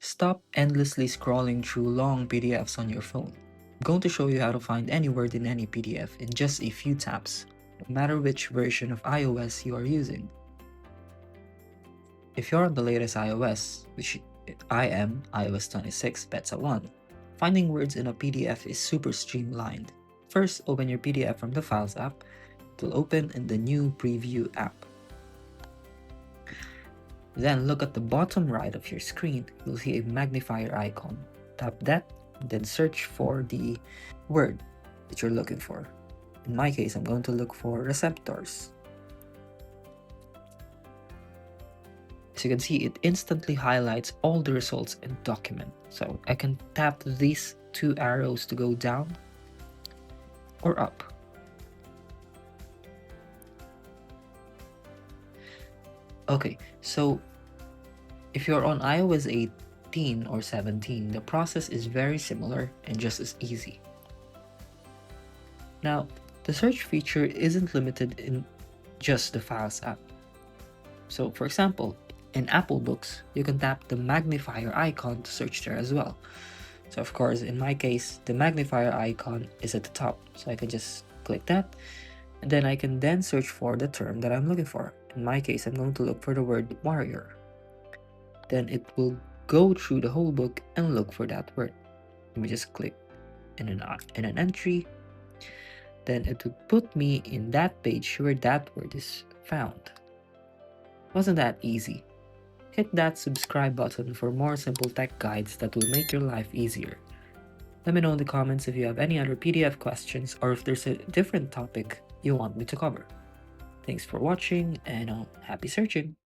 Stop endlessly scrolling through long PDFs on your phone. I'm going to show you how to find any word in any PDF in just a few taps, no matter which version of iOS you are using. If you're on the latest iOS, which I am, iOS 26 Beta 1, finding words in a PDF is super streamlined. First, open your PDF from the Files app. It will open in the New Preview app. Then look at the bottom right of your screen. You'll see a magnifier icon. Tap that, then search for the word that you're looking for. In my case, I'm going to look for receptors. As you can see, it instantly highlights all the results in the document. So I can tap these two arrows to go down or up. Okay, so if you're on iOS 18 or 17, the process is very similar and just as easy. Now, the search feature isn't limited in just the Files app. So for example, in Apple Books, you can tap the magnifier icon to search there as well. So of course, in my case, the magnifier icon is at the top. So I can just click that, and then I can then search for the term that I'm looking for. In my case, I'm going to look for the word warrior. Then it will go through the whole book and look for that word. Let me just click in an entry. Then it will put me in that page where that word is found. Wasn't that easy? Hit that subscribe button for more simple tech guides that will make your life easier. Let me know in the comments if you have any other PDF questions or if there's a different topic you want me to cover. Thanks for watching and happy searching!